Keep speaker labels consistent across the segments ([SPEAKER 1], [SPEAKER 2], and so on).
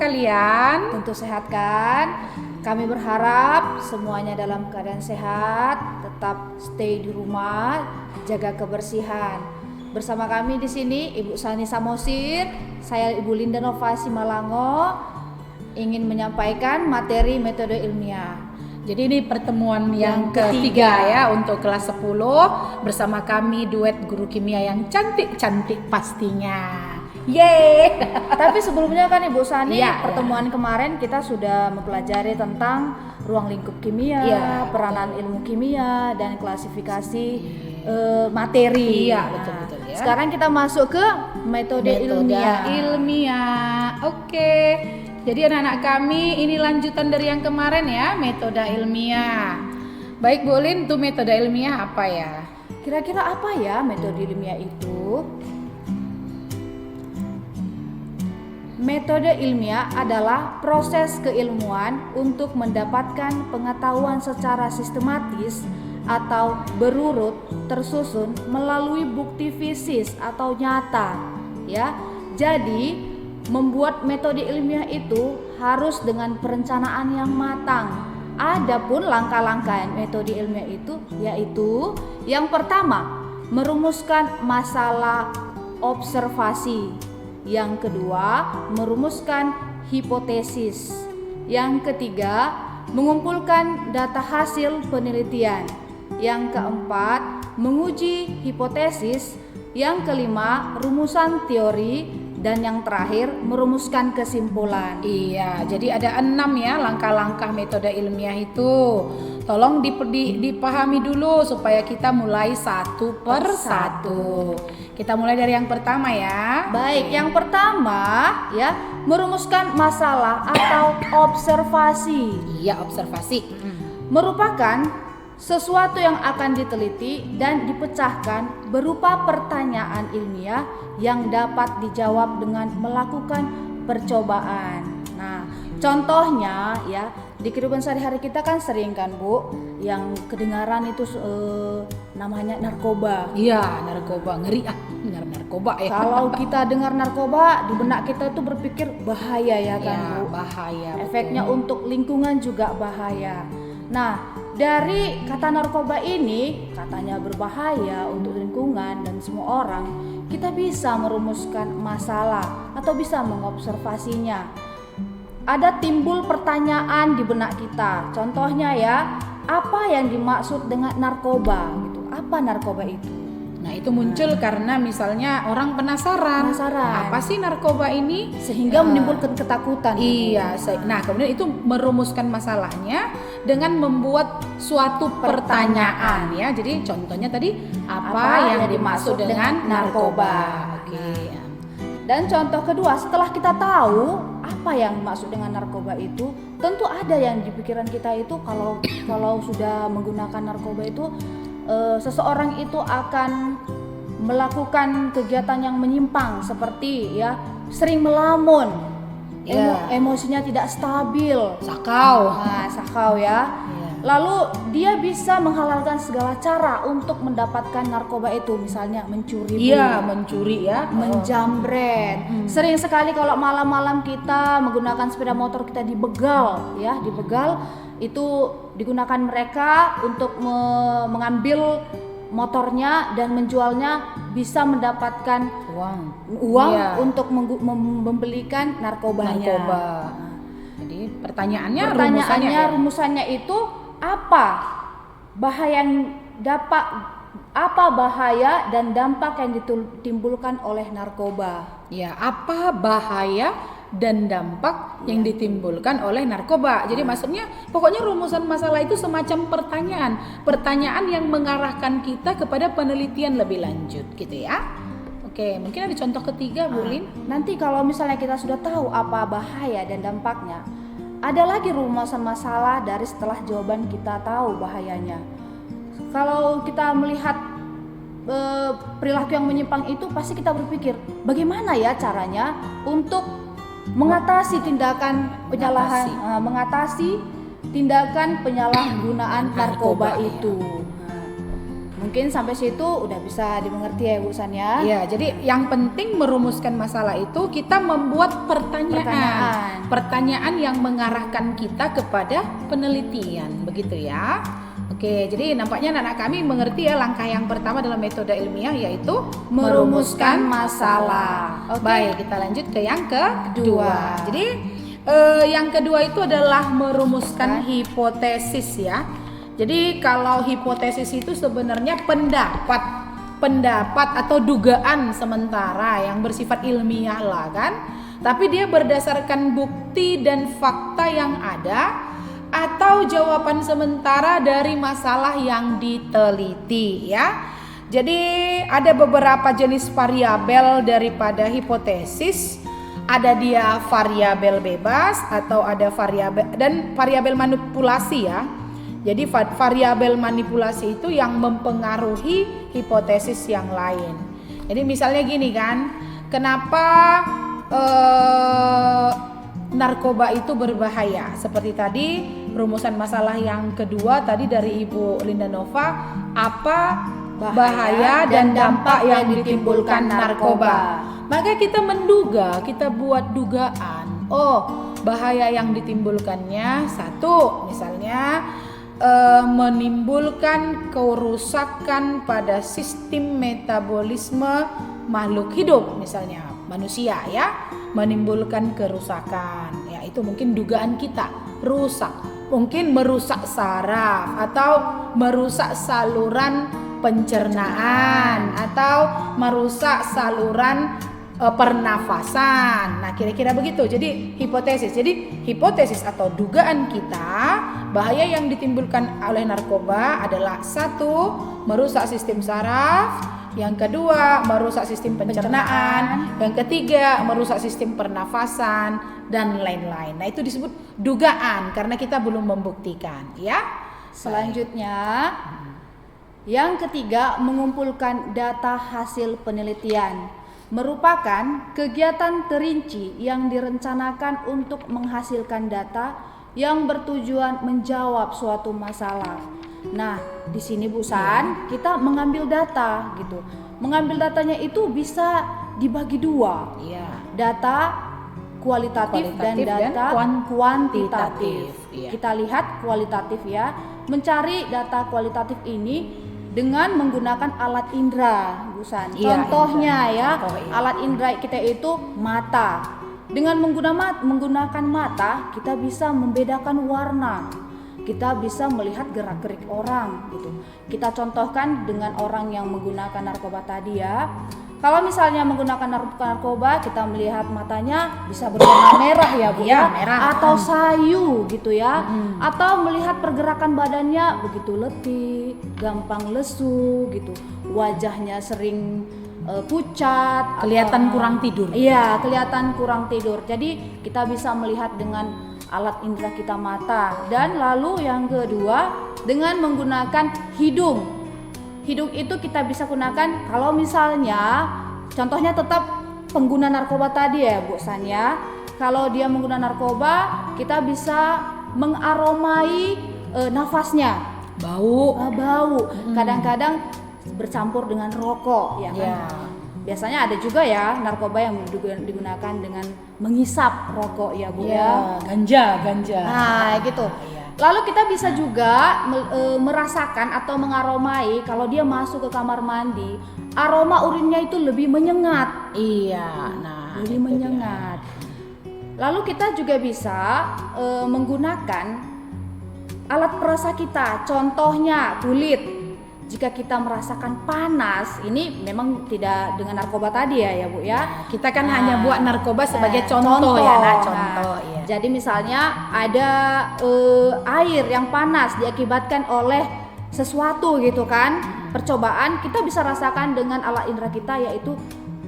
[SPEAKER 1] kalian?
[SPEAKER 2] Tentu sehat kan? Kami berharap semuanya dalam keadaan sehat, tetap stay di rumah, jaga kebersihan. Bersama kami di sini Ibu Sani Samosir, saya Ibu Linda Novasi Malango ingin menyampaikan materi metode ilmiah.
[SPEAKER 1] Jadi ini pertemuan yang ketiga ya untuk kelas 10 bersama kami duet guru kimia yang cantik-cantik pastinya. Yeay.
[SPEAKER 2] Tapi sebelumnya kan Ibu Sani,
[SPEAKER 1] Iya,
[SPEAKER 2] pertemuan kemarin kita sudah mempelajari tentang ruang lingkup kimia,
[SPEAKER 1] Iya,
[SPEAKER 2] peranan ilmu kimia dan klasifikasi materi.
[SPEAKER 1] Iya, betul ya.
[SPEAKER 2] Sekarang kita masuk ke metode
[SPEAKER 1] ilmiah. Oke. Jadi anak-anak kami ini lanjutan dari yang kemarin ya, metode ilmiah. Baik Bu Lin, tuh metode ilmiah apa ya?
[SPEAKER 2] Kira-kira apa ya metode ilmiah itu? Metode ilmiah adalah proses keilmuan untuk mendapatkan pengetahuan secara sistematis atau berurut tersusun melalui bukti fisik atau nyata, ya. Jadi, membuat metode ilmiah itu harus dengan perencanaan yang matang. Adapun langkah-langkah metode ilmiah itu yaitu yang pertama, merumuskan masalah observasi. Yang kedua, merumuskan hipotesis. Yang ketiga, mengumpulkan data hasil penelitian. Yang keempat, menguji hipotesis. Yang kelima, rumusan teori. Dan yang terakhir, merumuskan kesimpulan.
[SPEAKER 1] Iya, jadi ada 6 ya langkah-langkah metode ilmiah itu. Tolong dipahami dulu supaya kita mulai satu per satu. Kita mulai dari yang pertama ya.
[SPEAKER 2] Baik, yang pertama ya, merumuskan masalah atau observasi.
[SPEAKER 1] Iya, observasi.
[SPEAKER 2] Merupakan sesuatu yang akan diteliti dan dipecahkan berupa pertanyaan ilmiah yang dapat dijawab dengan melakukan percobaan. Nah, contohnya ya, di kehidupan sehari-hari kita kan sering kan Bu, yang kedengaran itu namanya narkoba.
[SPEAKER 1] Iya, narkoba, ngeri dengar narkoba ya.
[SPEAKER 2] Kalau kita dengar narkoba, di benak kita itu berpikir bahaya ya kan
[SPEAKER 1] Ya,
[SPEAKER 2] Bu.
[SPEAKER 1] bahaya.
[SPEAKER 2] Efeknya untuk lingkungan juga bahaya. Nah, dari kata narkoba ini katanya berbahaya untuk lingkungan dan semua orang, kita bisa merumuskan masalah atau bisa mengobservasinya. Ada timbul pertanyaan di benak kita. Contohnya ya, apa yang dimaksud dengan narkoba gitu? Apa narkoba itu?
[SPEAKER 1] Nah, itu muncul karena misalnya orang penasaran. Apa sih narkoba ini?
[SPEAKER 2] Sehingga menimbulkan ketakutan.
[SPEAKER 1] Iya, nah kemudian itu merumuskan masalahnya dengan membuat suatu pertanyaan ya. Jadi contohnya tadi apa yang dimaksud dengan narkoba? Oke.
[SPEAKER 2] Dan contoh kedua, setelah kita tahu apa yang dimaksud dengan narkoba itu, tentu ada yang di pikiran kita itu kalau sudah menggunakan narkoba itu seseorang itu akan melakukan kegiatan yang menyimpang seperti ya sering melamun, emosinya tidak stabil, sakau ya. Lalu dia bisa menghalalkan segala cara untuk mendapatkan narkoba itu, misalnya mencuri, menjamret. Sering sekali kalau malam-malam kita menggunakan sepeda motor kita dibegal, itu digunakan mereka untuk mengambil motornya dan menjualnya, bisa mendapatkan uang untuk membelikan narkobanya.
[SPEAKER 1] Jadi pertanyaannya
[SPEAKER 2] rumusannya itu apa bahaya dan dampak yang ditimbulkan oleh narkoba?
[SPEAKER 1] Ya, apa bahaya dan dampak yang ditimbulkan oleh narkoba. Jadi maksudnya pokoknya rumusan masalah itu semacam pertanyaan yang mengarahkan kita kepada penelitian lebih lanjut gitu ya. Oke, mungkin ada contoh ketiga Bu Lin.
[SPEAKER 2] Nanti kalau misalnya kita sudah tahu apa bahaya dan dampaknya, ada lagi rumusan masalah dari setelah jawaban kita tahu bahayanya. Kalau kita melihat perilaku yang menyimpang itu, pasti kita berpikir bagaimana ya caranya untuk mengatasi tindakan tindakan penyalahgunaan narkoba itu. Mungkin sampai situ udah bisa dimengerti ya Bu San ya.
[SPEAKER 1] Ya, jadi yang penting merumuskan masalah itu kita membuat pertanyaan yang mengarahkan kita kepada penelitian, begitu ya. Oke, jadi nampaknya anak-anak kami mengerti ya langkah yang pertama dalam metode ilmiah yaitu merumuskan masalah.
[SPEAKER 2] Oke.
[SPEAKER 1] Baik, kita lanjut ke yang kedua. Jadi yang kedua itu adalah merumuskan hipotesis ya. Jadi kalau hipotesis itu sebenarnya pendapat atau dugaan sementara yang bersifat ilmiah lah kan. Tapi dia berdasarkan bukti dan fakta yang ada atau jawaban sementara dari masalah yang diteliti ya. Jadi ada beberapa jenis variabel daripada hipotesis. Ada dia variabel bebas atau ada variabel manipulasi ya. Jadi variabel manipulasi itu yang mempengaruhi hipotesis yang lain. Jadi misalnya gini kan, kenapa narkoba itu berbahaya? Seperti tadi rumusan masalah yang kedua tadi dari Ibu Linda Nova, apa bahaya dan dampak yang ditimbulkan narkoba? Maka kita menduga, kita buat dugaan. Oh, bahaya yang ditimbulkannya satu, misalnya menimbulkan kerusakan pada sistem metabolisme makhluk hidup, misalnya manusia ya, menimbulkan kerusakan. Ya, itu mungkin dugaan kita, rusak. Mungkin merusak saraf atau merusak saluran pencernaan atau merusak saluran pernafasan. Nah, kira-kira begitu. Jadi hipotesis. Jadi hipotesis atau dugaan kita bahaya yang ditimbulkan oleh narkoba adalah satu, merusak sistem saraf, yang kedua merusak sistem pencernaan, yang ketiga merusak sistem pernafasan dan lain-lain. Nah, itu disebut dugaan karena kita belum membuktikan, ya.
[SPEAKER 2] Selanjutnya yang ketiga, mengumpulkan data hasil penelitian. Merupakan kegiatan terinci yang direncanakan untuk menghasilkan data yang bertujuan menjawab suatu masalah. Nah, di sini Bu San, kita mengambil data gitu. Mengambil datanya itu bisa dibagi dua.
[SPEAKER 1] Iya.
[SPEAKER 2] Data kualitatif dan data kuantitatif.
[SPEAKER 1] Iya.
[SPEAKER 2] Kita lihat kualitatif ya. Mencari data kualitatif ini dengan menggunakan alat indera, Bu San. Contohnya ya, alat indera kita itu mata. Dengan menggunakan mata, kita bisa membedakan warna. Kita bisa melihat gerak-gerik orang gitu. Kita contohkan dengan orang yang menggunakan narkoba tadi ya. Kalau misalnya menggunakan narkoba, kita melihat matanya bisa berwarna merah ya Bu ya,
[SPEAKER 1] merah.
[SPEAKER 2] atau sayu gitu ya, atau melihat pergerakan badannya begitu letih, gampang lesu gitu, wajahnya sering pucat,
[SPEAKER 1] Kelihatan kurang tidur.
[SPEAKER 2] Iya, kelihatan kurang tidur. Jadi kita bisa melihat dengan alat indera kita mata. Dan lalu yang kedua dengan menggunakan hidung. Hidung itu kita bisa gunakan kalau misalnya contohnya tetap pengguna narkoba tadi ya Bu San ya. Kalau dia menggunakan narkoba, kita bisa mengaromai nafasnya.
[SPEAKER 1] Bau.
[SPEAKER 2] Kadang-kadang bercampur dengan rokok ya kan. Biasanya ada juga ya narkoba yang digunakan dengan menghisap rokok ya Bu ya.
[SPEAKER 1] Ganja.
[SPEAKER 2] Nah, gitu. Lalu kita bisa juga merasakan atau mengaromai kalau dia masuk ke kamar mandi, aroma urinnya itu lebih menyengat.
[SPEAKER 1] Iya,
[SPEAKER 2] lebih menyengat. Lalu kita juga bisa menggunakan alat perasa kita, contohnya kulit. Jika kita merasakan panas, ini memang tidak dengan narkoba tadi ya Bu ya.
[SPEAKER 1] Kita kan hanya buat narkoba sebagai contoh ya, contoh. Iya.
[SPEAKER 2] Jadi misalnya ada air yang panas diakibatkan oleh sesuatu gitu kan, percobaan, kita bisa rasakan dengan alat indera kita yaitu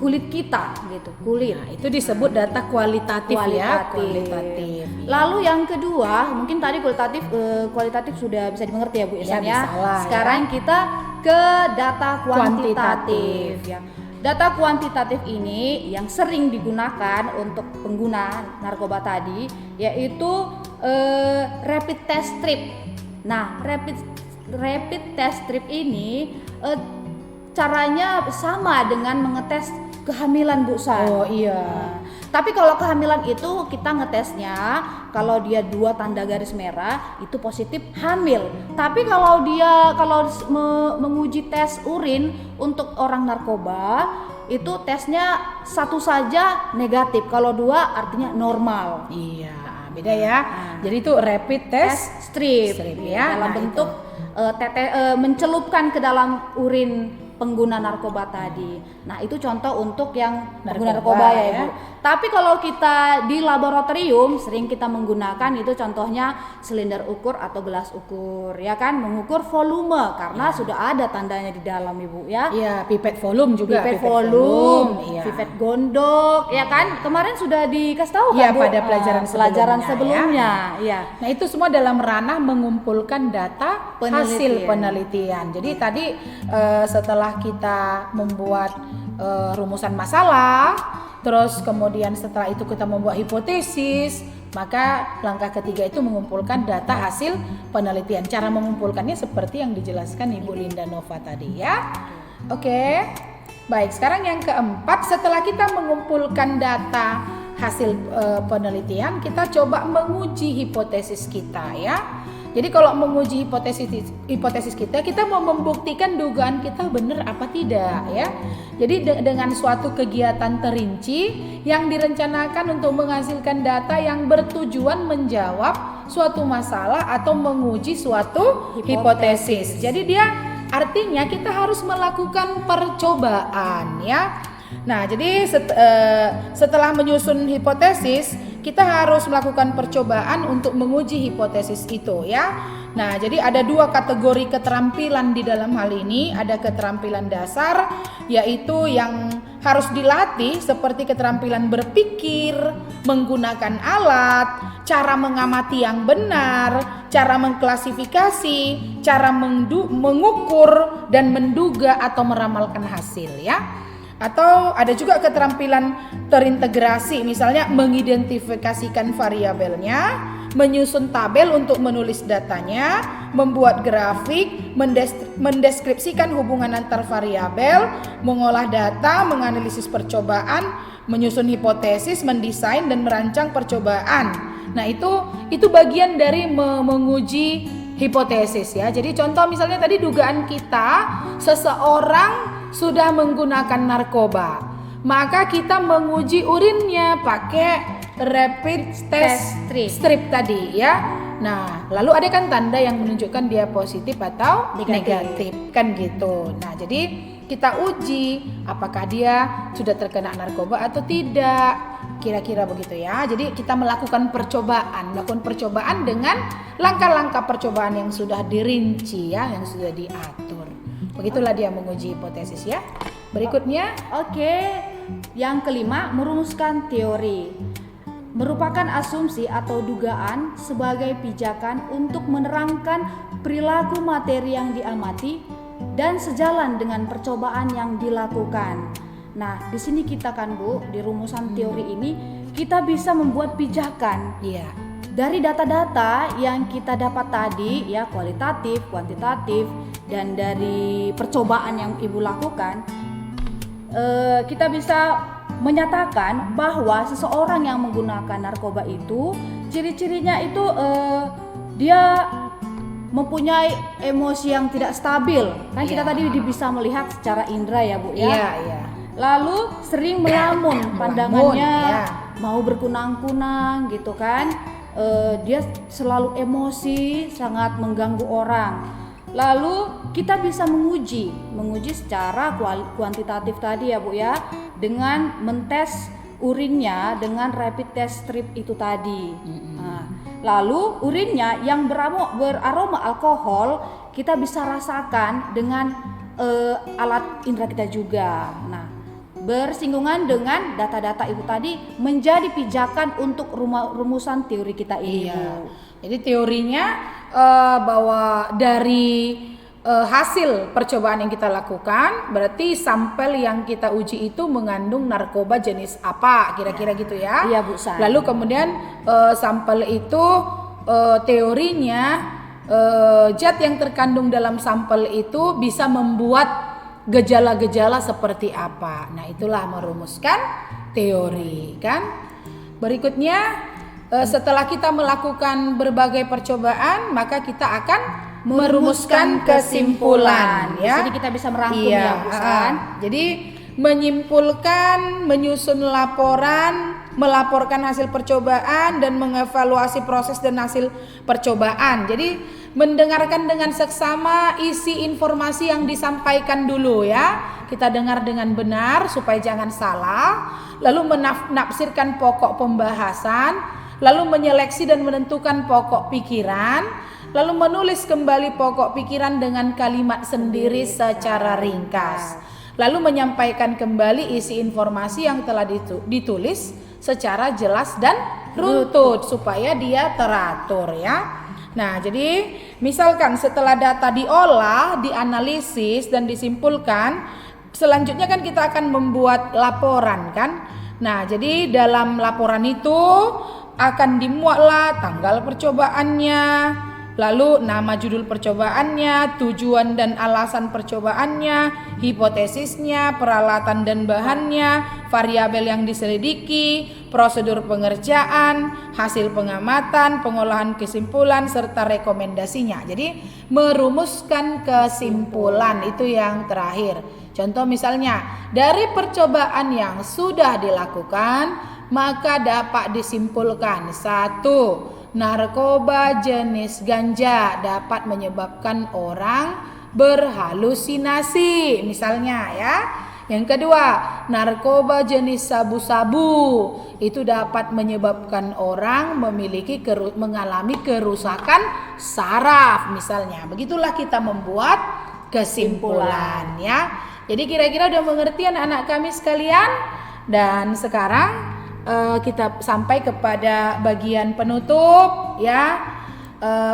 [SPEAKER 2] kulit kita gitu, kulit.
[SPEAKER 1] Nah, itu disebut data kualitatif. Ya, kualitatif.
[SPEAKER 2] Lalu yang kedua, mungkin tadi kualitatif sudah bisa dimengerti ya Bu Isan ya. Sekarang kita ke data kuantitatif ya. Data kuantitatif ini yang sering digunakan untuk pengguna narkoba tadi yaitu rapid test strip. Nah, rapid rapid test strip ini caranya sama dengan mengetes kehamilan, Bu San.
[SPEAKER 1] Oh iya.
[SPEAKER 2] Tapi kalau kehamilan itu kita ngetesnya kalau dia 2 tanda garis merah itu positif hamil. Tapi kalau dia menguji tes urin untuk orang narkoba itu tesnya 1 saja negatif. Kalau 2 artinya normal.
[SPEAKER 1] Iya, beda ya. Jadi itu rapid test
[SPEAKER 2] Strip
[SPEAKER 1] ya.
[SPEAKER 2] dalam
[SPEAKER 1] Nah,
[SPEAKER 2] bentuk mencelupkan ke dalam urin pengguna narkoba tadi. Nah, itu contoh untuk yang pengguna narkoba ya, Ibu. Tapi kalau kita di laboratorium sering kita menggunakan itu contohnya silinder ukur atau gelas ukur, ya kan, mengukur volume karena sudah ada tandanya di dalam, Ibu ya.
[SPEAKER 1] Iya, pipet volume juga.
[SPEAKER 2] Pipet volume,
[SPEAKER 1] iya.
[SPEAKER 2] pipet gondok, ya kan? Kemarin sudah dikasih tahu
[SPEAKER 1] Iya,
[SPEAKER 2] kan, Bu?
[SPEAKER 1] pada pelajaran
[SPEAKER 2] sebelumnya, ya.
[SPEAKER 1] Nah, itu semua dalam ranah mengumpulkan data hasil penelitian. Jadi tadi setelah kita membuat rumusan masalah, terus kemudian setelah itu kita membuat hipotesis, maka langkah ketiga itu mengumpulkan data hasil penelitian. Cara mengumpulkannya seperti yang dijelaskan Ibu Linda Nova tadi ya. Oke. Baik, sekarang yang keempat, setelah kita mengumpulkan data hasil penelitian, kita coba menguji hipotesis kita ya. Jadi kalau menguji hipotesis kita mau membuktikan dugaan kita benar apa tidak ya. Jadi dengan suatu kegiatan terinci yang direncanakan untuk menghasilkan data yang bertujuan menjawab suatu masalah atau menguji suatu hipotesis. Jadi dia artinya kita harus melakukan percobaan ya. Nah, jadi setelah menyusun hipotesis, kita harus melakukan percobaan untuk menguji hipotesis itu ya. Nah, jadi ada 2 kategori keterampilan di dalam hal ini. Ada keterampilan dasar, yaitu yang harus dilatih seperti keterampilan berpikir, menggunakan alat, cara mengamati yang benar, cara mengklasifikasi, cara mengukur dan menduga atau meramalkan hasil ya. Atau ada juga keterampilan terintegrasi, misalnya mengidentifikasikan variabelnya, menyusun tabel untuk menulis datanya, membuat grafik, mendeskripsikan hubungan antar variabel, mengolah data, menganalisis percobaan, menyusun hipotesis, mendesain dan merancang percobaan. Nah, itu bagian dari menguji hipotesis ya. Jadi contoh misalnya tadi dugaan kita seseorang sudah menggunakan narkoba, maka kita menguji urinnya pakai rapid test strip tadi ya. Nah, lalu ada kan tanda yang menunjukkan dia positif atau negatif kan gitu. Nah, jadi kita uji apakah dia sudah terkena narkoba atau tidak, kira-kira begitu ya. Jadi kita melakukan percobaan dengan langkah-langkah percobaan yang sudah dirinci ya, yang sudah diatur. Begitulah dia menguji hipotesis ya. Berikutnya,
[SPEAKER 2] yang kelima, merumuskan teori. Merupakan asumsi atau dugaan sebagai pijakan untuk menerangkan perilaku materi yang diamati dan sejalan dengan percobaan yang dilakukan. Nah, di sini kita kan, Bu, di rumusan teori ini kita bisa membuat pijakan.
[SPEAKER 1] iya.
[SPEAKER 2] Dari data-data yang kita dapat tadi ya, kualitatif, kuantitatif, dan dari percobaan yang Ibu lakukan, kita bisa menyatakan bahwa seseorang yang menggunakan narkoba itu ciri-cirinya itu dia mempunyai emosi yang tidak stabil. Kan kita tadi bisa melihat secara indera ya, Bu ya.
[SPEAKER 1] Iya.
[SPEAKER 2] Lalu sering melamun, pandangannya mau berkunang-kunang gitu kan. Dia selalu emosi, sangat mengganggu orang. Lalu kita bisa menguji secara kuantitatif tadi ya, Bu ya, dengan mentes urinnya dengan rapid test strip itu tadi. Nah, lalu urinnya yang beraroma alkohol kita bisa rasakan dengan alat indera kita juga. Nah, bersinggungan dengan data-data itu tadi menjadi pijakan untuk rumusan teori kita ini.
[SPEAKER 1] Iya. Jadi teorinya bahwa dari hasil percobaan yang kita lakukan, berarti sampel yang kita uji itu mengandung narkoba jenis apa, kira-kira gitu ya.
[SPEAKER 2] Iya, Bu San.
[SPEAKER 1] Lalu kemudian sampel itu teorinya zat yang terkandung dalam sampel itu bisa membuat gejala-gejala seperti apa. Nah, itulah merumuskan teori kan. Berikutnya setelah kita melakukan berbagai percobaan, maka kita akan merumuskan kesimpulan ya.
[SPEAKER 2] Jadi kita bisa merangkum ya, Busan.
[SPEAKER 1] Jadi menyimpulkan, menyusun laporan, melaporkan hasil percobaan dan mengevaluasi proses dan hasil percobaan. Jadi mendengarkan dengan seksama isi informasi yang disampaikan dulu ya. Kita dengar dengan benar supaya jangan salah, lalu menafsirkan pokok pembahasan, lalu menyeleksi dan menentukan pokok pikiran, lalu menulis kembali pokok pikiran dengan kalimat sendiri secara ringkas, lalu menyampaikan kembali isi informasi yang telah ditulis secara jelas dan runtut supaya dia teratur ya. Nah, jadi misalkan setelah data diolah, dianalisis dan disimpulkan, selanjutnya kan kita akan membuat laporan kan. Nah, jadi dalam laporan itu akan dimuatlah tanggal percobaannya, lalu nama judul percobaannya, tujuan dan alasan percobaannya, hipotesisnya, peralatan dan bahannya, variabel yang diselidiki, prosedur pengerjaan, hasil pengamatan, pengolahan kesimpulan, serta rekomendasinya. Jadi merumuskan kesimpulan itu yang terakhir. Contoh misalnya, dari percobaan yang sudah dilakukan, maka dapat disimpulkan: 1. Narkoba jenis ganja dapat menyebabkan orang berhalusinasi, misalnya ya. Yang kedua, narkoba jenis sabu-sabu itu dapat menyebabkan orang mengalami kerusakan saraf, misalnya. Begitulah kita membuat kesimpulan ya. Jadi kira-kira udah mengerti anak-anak kami sekalian? Dan sekarang kita sampai kepada bagian penutup ya.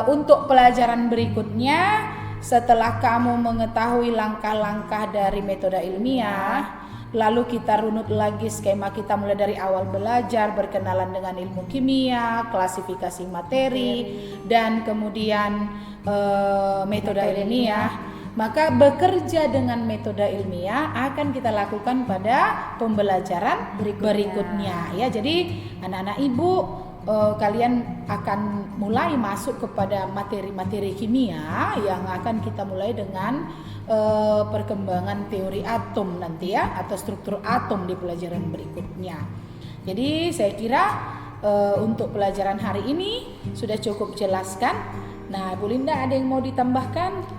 [SPEAKER 1] Untuk pelajaran berikutnya, setelah kamu mengetahui langkah-langkah dari metode ilmiah, lalu kita runut lagi skema kita mulai dari awal belajar, berkenalan dengan ilmu kimia, klasifikasi materi, dan kemudian metode ilmiah. Maka bekerja dengan metode ilmiah akan kita lakukan pada pembelajaran berikutnya ya. Jadi anak-anak ibu, kalian akan mulai masuk kepada materi-materi kimia yang akan kita mulai dengan perkembangan teori atom nanti ya, atau struktur atom di pelajaran berikutnya. Jadi saya kira untuk pelajaran hari ini sudah cukup jelaskan. Nah, Bu Linda ada yang mau ditambahkan?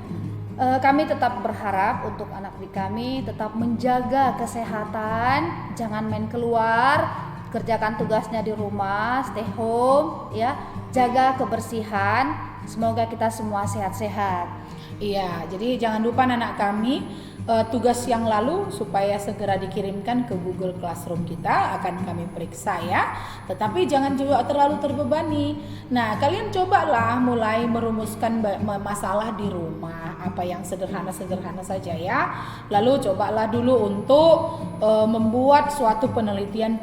[SPEAKER 2] Kami tetap berharap untuk anak didik kami tetap menjaga kesehatan, jangan main keluar, kerjakan tugasnya di rumah, stay home ya, jaga kebersihan. Semoga kita semua sehat-sehat.
[SPEAKER 1] Iya, jadi jangan lupa anak kami, tugas yang lalu supaya segera dikirimkan ke Google Classroom kita akan kami periksa ya. Tetapi jangan juga terlalu terbebani. Nah, kalian cobalah mulai merumuskan masalah di rumah, apa yang sederhana-sederhana saja ya. Lalu cobalah dulu untuk membuat suatu penelitian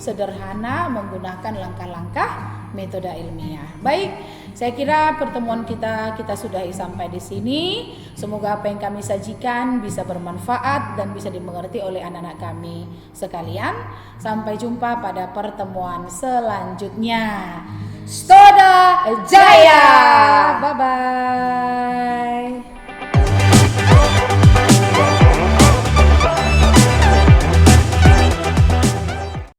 [SPEAKER 1] sederhana menggunakan langkah-langkah metode ilmiah. Baik, saya kira pertemuan kita sudahi sampai di sini. Semoga apa yang kami sajikan bisa bermanfaat dan bisa dimengerti oleh anak-anak kami sekalian. Sampai jumpa pada pertemuan selanjutnya. Stoda Jaya. Bye bye.